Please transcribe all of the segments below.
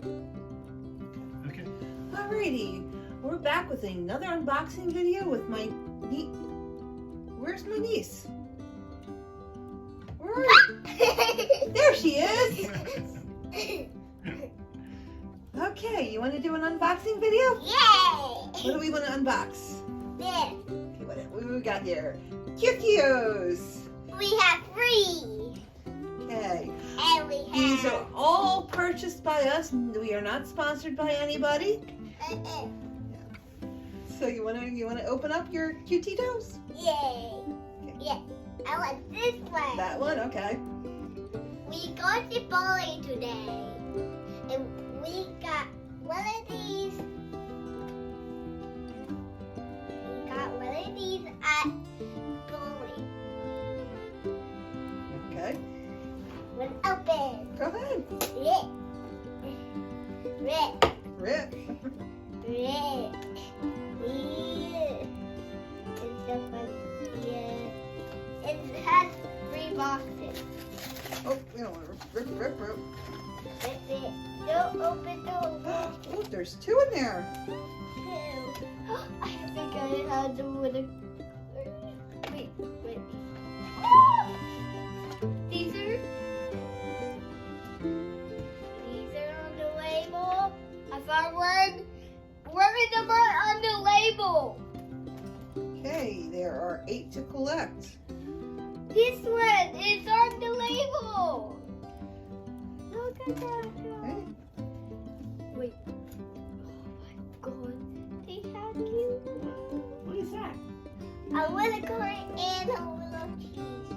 Okay. Alrighty, we're back with another unboxing video with my niece. Where's my niece? Where are you? There she is! Okay, you want to do an unboxing video? Yay! What do we want to unbox? This. Okay, what do we got here? Cuteos! We have 3. Okay. And we have... These are all purchased by us. We are not sponsored by anybody. So you wanna open up your Cuteos? Yay! Okay. Yeah. I want this one. That one, okay. We got the bowling today. And we got one of these. We got one of these at bowling. Okay. One open. Go ahead. Rip. Rip. Rip. Yeah. It's so fun. Yeah. It has 3 boxes. Oh, we don't want to rip. Rip it. Don't open those. Oh, there's 2 in there. I think I had them with a... Wait. These are on the label. I found one. Where is the one on the label? Okay, there are 8 to collect. This one is on the label. Look at that. Okay. Wait. Oh my god. They have cute. What is that? A little corn and a little cheese.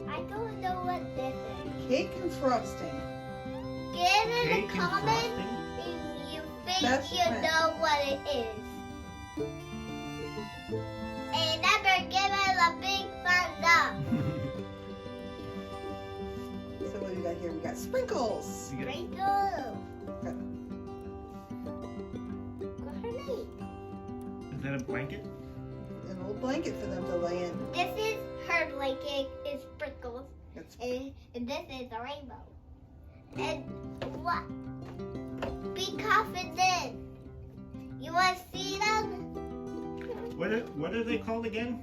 I don't know what this is. Cake and frosting. Get in Cake the and comments frosting? if you think That's you right. know what it is. And remember, give it a big thumbs up. So what do we got here? We got sprinkles. You got- Sprinkle. Okay. What's her name? Is that a blanket? An old blanket for them to lay in. This is her blanket. It's sprinkles. That's And this is a rainbow. And what? Be confident. You want to see them? What are they called again?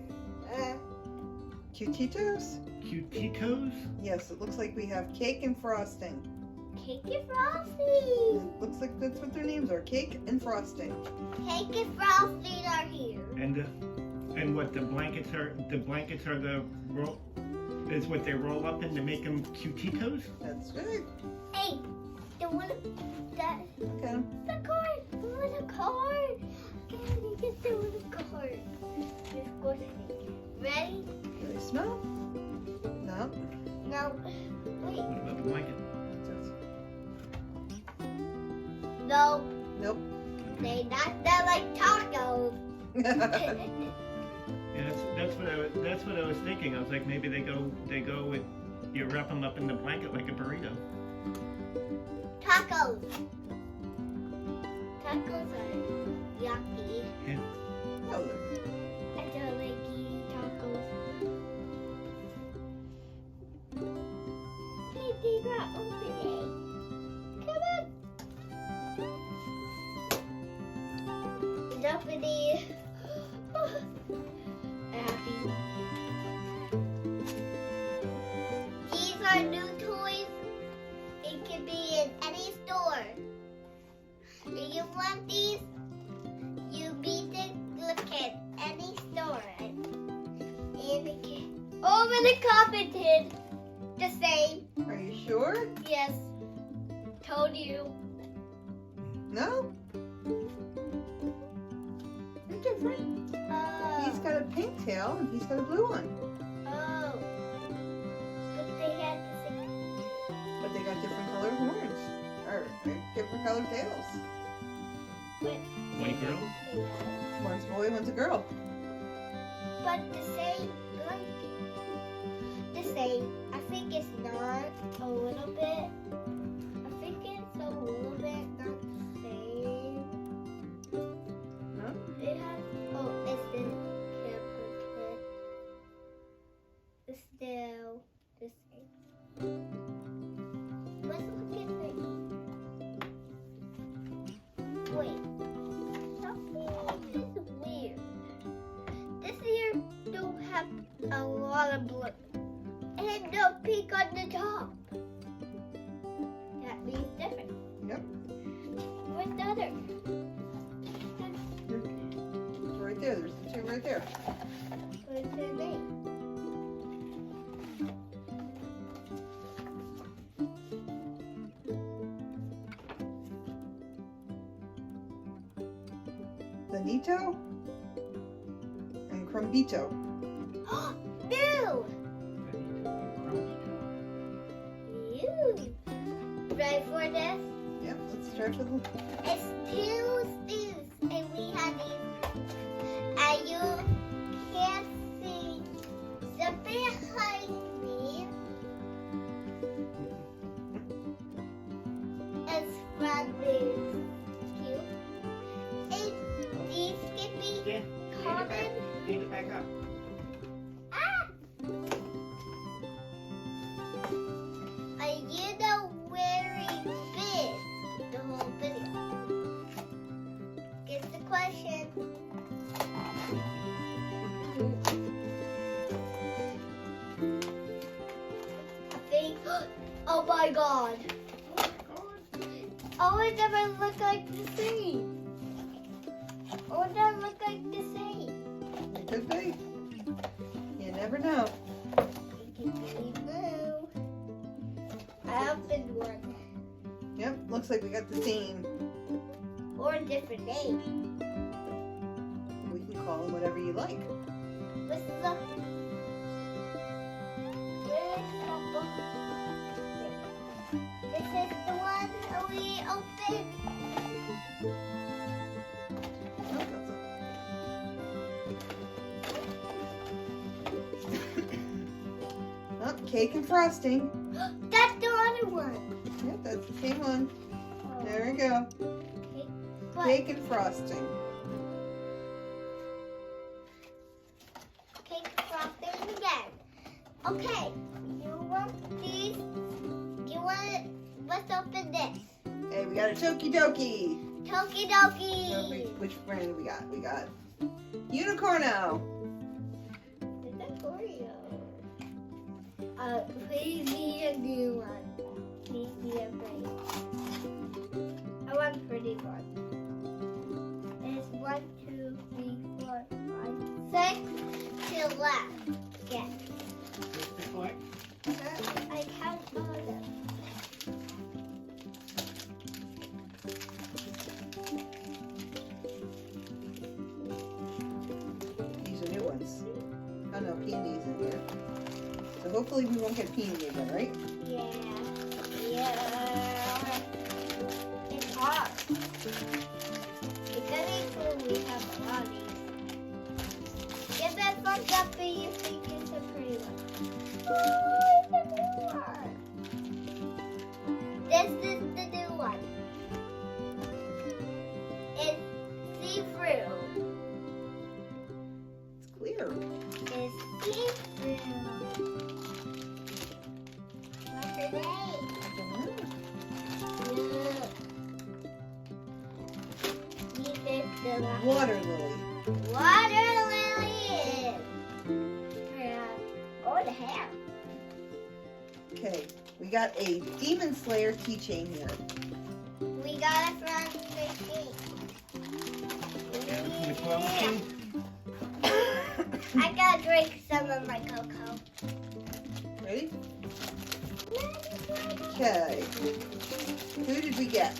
Cuteos. Cutitos? Yes, it looks like we have cake and frosting. Cake and frosting. It looks like that's what their names are. Cake and frosting. Cake and frosting are here. And what the blankets are? The blankets are the roll. Is what they roll up in to make them cutitos? That's good. Hey, the one that Okay. the card. The little card. Can you get the little card? This goes ready? Do they smell? No. No. Wait. What about the blanket? No. Nope. They not smell like tacos. Yeah, that's what I was thinking. I was like, maybe they go with, you wrap them up in the blanket like a burrito. Tacos. Tacos are yucky. Yeah. Oh, I don't like eating tacos. Hey, they got opening. Come on. It's opening. Happy. These are new toys. It can be in any store. If you want these, you need to look at any store. And it can over the carpeted the same. are you sure? Yes. Told you. No? They're different. He's got a pink tail and he's got a blue one. Oh. But they had the same. But they got different colored horns. Or different colored tails. White girl? One's a boy, one's a girl. But the same blanket. The same. I think it's not a little bit. I think it's a little bit not the same. No? It has. Oh, it's the camper kit. It's still the same. Let's look at the. toy. Something is weird. This here don't have a lot of blue. And no pink on the top. That means different. Yep. Where's the other? It's right there. There's the two right there. Where's the name? Benito and Crumbito. New! You. Ready for this? Yep, let's try for the. It's two stews, and we have these. And you can see the behind me. It's Bradley's stew. It's these Skippy Yeah. common. Dig it back up. Ah! You know very big the whole video. Get the question. I think. Oh my god! All of them look like the same. All of them look like the same. It could be. You never know. It can be blue. I opened one. Yep, looks like we got the same. Or a different name. We can call them whatever you like. What's the... Where's the book? This is the one we opened. Oh, that's Oh, cake and frosting. That's the other one. Yep, that's the same one. There we go. But Cake and frosting. cake frosting again. Okay, you want these? You want? Let's open this. Hey, we got a Toki Doki. Toki Oh, Doki. which brand we got? We got Unicorno. Is that Oreo? Please be a new one. Please be a pretty. I want a pretty one. It's 1, 2, 3, 4, 5, 6 to left. Yes. Just the foot. I count all of them. These are new ones. Oh no, peonies in here. So hopefully we won't get peony again, right? Yeah. Yeah. It's hot. It's getting cool. We have a lot of these. Give that thumbs up if you think it's a pretty one. Oh, it's a new one. This is the new one. It's see-through. It's clear. It's see-through. What's her name? Look. These is the Water lily. water lily. Oh, the hair. Okay, we got a Demon Slayer keychain here. We got it from the king. The 12 king. I gotta drink some of my cocoa. Ready? Okay. Who did we get?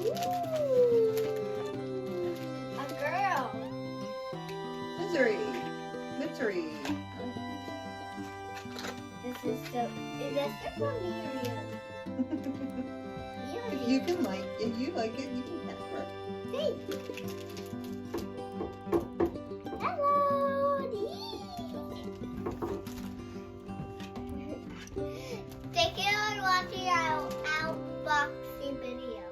Ooh, a girl. Misery. Misery. This is so. Is that for Miriam? If you can like, if you like it, you can have her. Thanks. Hello. Thank you for watching our unboxing video.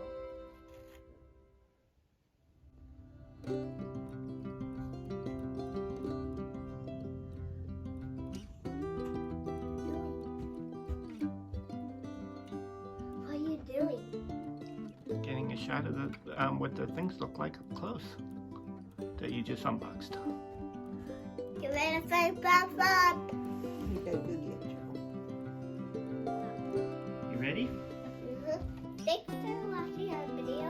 What are you doing? shot of the what the things look like up close that you just unboxed. Give it a thumbs up. You gotta do the intro. You ready? Thanks for watching our video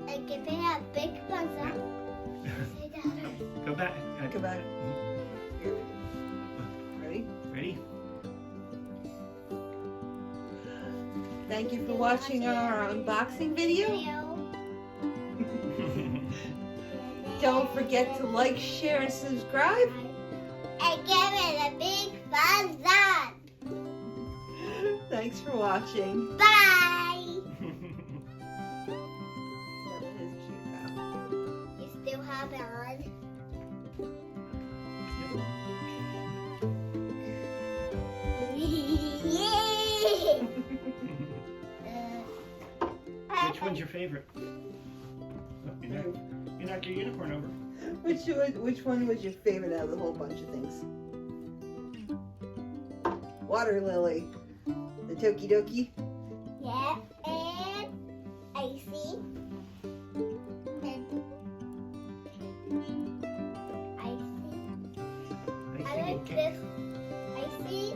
and give it a big thumbs up. Say that. Go back. Think about it. Ready? Ready? Thank you for watching our unboxing video. Don't forget to like, share, and subscribe. And give it a big thumbs up. Thanks for watching. Bye. That is cute now. You still have it on. Yay! Which one's your favorite? Oh, you knocked your unicorn over. Which one was your favorite out of the whole bunch of things? Water lily. The Toki Doki. Yeah, and icy. And icy. I like this icy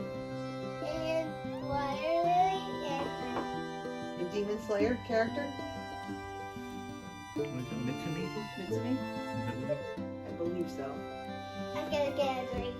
and water lily and The Demon Slayer character. Was it Mitsumi? Mitsumi? I believe so. I'm gonna get a drink.